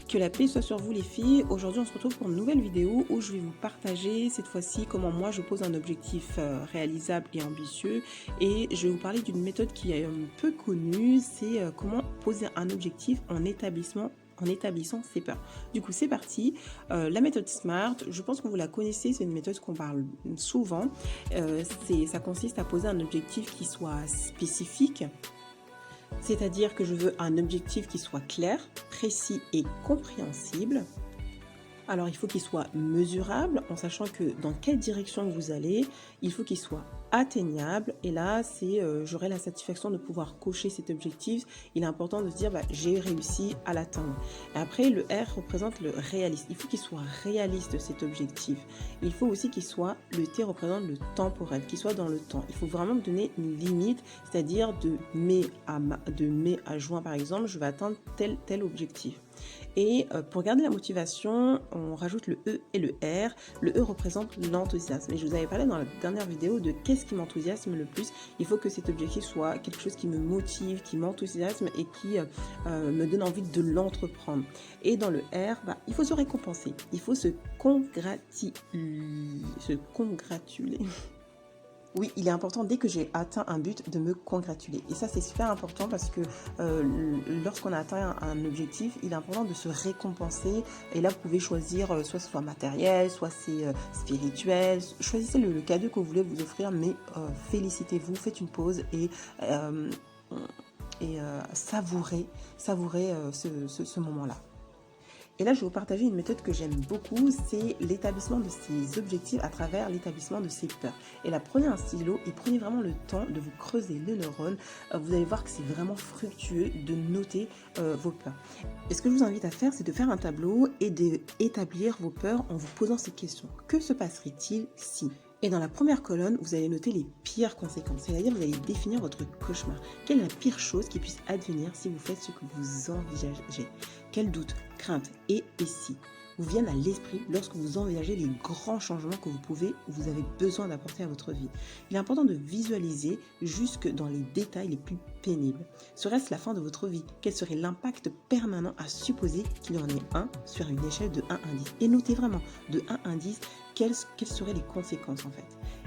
Que la paix soit sur vous les filles. Aujourd'hui on se retrouve pour une nouvelle vidéo où je vais vous partager cette fois-ci comment moi je pose un objectif réalisable et ambitieux, et je vais vous parler d'une méthode qui est un peu connue, c'est comment poser un objectif en établissant ses peurs. Du coup c'est parti. La méthode SMART, je pense que vous la connaissez, c'est une méthode qu'on parle souvent. Ça consiste à poser un objectif qui soit spécifique. C'est-à-dire que je veux un objectif qui soit clair, précis et compréhensible. Alors il faut qu'il soit mesurable en sachant que dans quelle direction vous allez, il faut qu'il soit atteignable, et là c'est j'aurai la satisfaction de pouvoir cocher cet objectif. Il est important de se dire j'ai réussi à l'atteindre. Et après le R représente le réaliste, il faut qu'il soit réaliste cet objectif. Il faut aussi qu'il soit, le T représente le temporel, qu'il soit dans le temps. Il faut vraiment me donner une limite, c'est-à-dire de mai à juin par exemple, je vais atteindre tel objectif. Et pour garder la motivation, on rajoute le E et le R. Le E représente l'enthousiasme. Et je vous avais parlé dans la dernière vidéo de qu'est-ce qui m'enthousiasme le plus. Il faut que cet objectif soit quelque chose qui me motive, qui m'enthousiasme et qui me donne envie de l'entreprendre. Et dans le R, il faut se récompenser. Il faut se congratuler. Oui, il est important dès que j'ai atteint un but de me congratuler. Et ça, c'est super important parce que lorsqu'on a atteint un objectif, il est important de se récompenser. Et là, vous pouvez choisir soit ce soit matériel, soit c'est spirituel. Choisissez le cadeau que vous voulez vous offrir, mais félicitez-vous, faites une pause et savourez ce moment-là. Et là, je vais vous partager une méthode que j'aime beaucoup, c'est l'établissement de ces objectifs à travers l'établissement de ces peurs. Et là, prenez un stylo et prenez vraiment le temps de vous creuser le neurone. Vous allez voir que c'est vraiment fructueux de noter vos peurs. Et ce que je vous invite à faire, c'est de faire un tableau et d'établir vos peurs en vous posant ces questions. Que se passerait-il si ? Et dans la première colonne, vous allez noter les pires conséquences, c'est-à-dire vous allez définir votre cauchemar. Quelle est la pire chose qui puisse advenir si vous faites ce que vous envisagez ? Quels doutes, craintes et si vous viennent à l'esprit lorsque vous envisagez les grands changements que vous avez besoin d'apporter à votre vie. Il est important de visualiser jusque dans les détails les plus pénibles. Serait-ce la fin de votre vie ? Quel serait l'impact permanent à supposer qu'il y en ait un sur une échelle de 1 à 10 ? Et notez vraiment de 1 à 10 quelles seraient les conséquences en fait.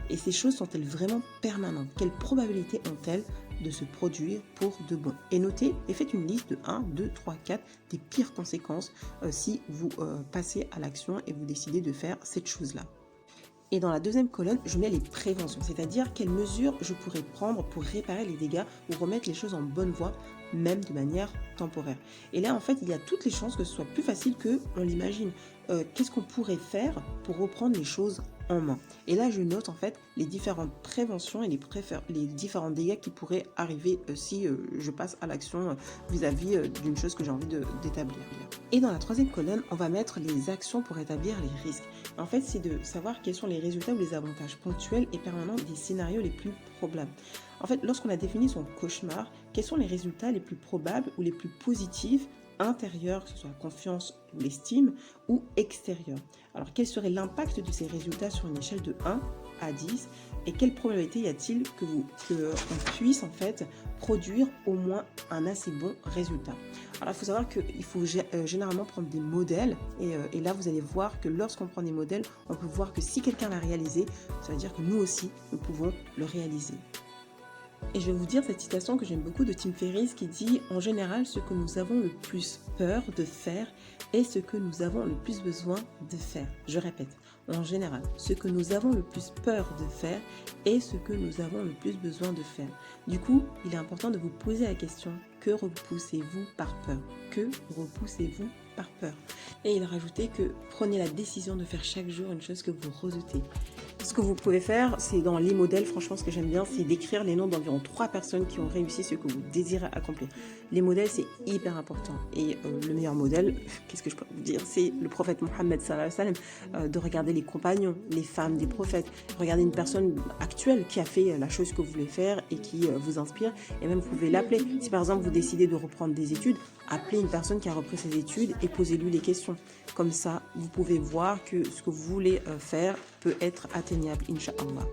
Et ces choses sont-elles vraiment permanentes ? Quelles probabilités ont-elles de se produire pour de bon ? Et notez et faites une liste de 1, 2, 3, 4 des pires conséquences si vous passez à l'action et vous décidez de faire cette chose-là. Et dans la deuxième colonne, je mets les préventions, c'est-à-dire quelles mesures je pourrais prendre pour réparer les dégâts ou remettre les choses en bonne voie, même de manière temporaire. Et là, en fait, il y a toutes les chances que ce soit plus facile qu'on l'imagine. Qu'est-ce qu'on pourrait faire pour reprendre les choses en main ? Et là, je note en fait les différentes préventions et les différents dégâts qui pourraient arriver si je passe à l'action vis-à-vis d'une chose que j'ai envie d'établir. Et dans la troisième colonne, on va mettre les actions pour établir les risques. En fait, c'est de savoir quels sont les résultats ou les avantages ponctuels et permanents des scénarios les plus probables. En fait, lorsqu'on a défini son cauchemar, quels sont les résultats les plus probables ou les plus positifs, intérieurs, que ce soit la confiance ou l'estime, ou extérieurs. Alors, quel serait l'impact de ces résultats sur une échelle de 1 à 10 et quelle probabilité y a-t-il qu'on puisse en fait produire au moins un assez bon résultat ? Alors, il faut savoir qu'il faut généralement prendre des modèles et là, vous allez voir que lorsqu'on prend des modèles, on peut voir que si quelqu'un l'a réalisé, ça veut dire que nous aussi, nous pouvons le réaliser. Et je vais vous dire cette citation que j'aime beaucoup de Tim Ferriss qui dit « En général, ce que nous avons le plus peur de faire est ce que nous avons le plus besoin de faire. » Je répète, en général, ce que nous avons le plus peur de faire est ce que nous avons le plus besoin de faire. Du coup, il est important de vous poser la question « Que repoussez-vous par peur ? Que repoussez-vous par peur ?» Et il rajoutait que prenez la décision de faire chaque jour une chose que vous redoutez. Ce que vous pouvez faire, c'est dans les modèles, franchement ce que j'aime bien, c'est d'écrire les noms d'environ 3 personnes qui ont réussi ce que vous désirez accomplir. Les modèles, c'est hyper important. Et le meilleur modèle, qu'est-ce que je peux vous dire ? C'est le prophète Mohammed sallallahu alayhi wa sallam, de regarder les compagnons, les femmes des prophètes, regarder une personne actuelle qui a fait la chose que vous voulez faire et qui vous inspire, et même vous pouvez l'appeler. Si par exemple vous décidez de reprendre des études, appelez une personne qui a repris ses études et posez-lui les questions. Comme ça, vous pouvez voir que ce que vous voulez faire peut être atteignable, Inch'Allah.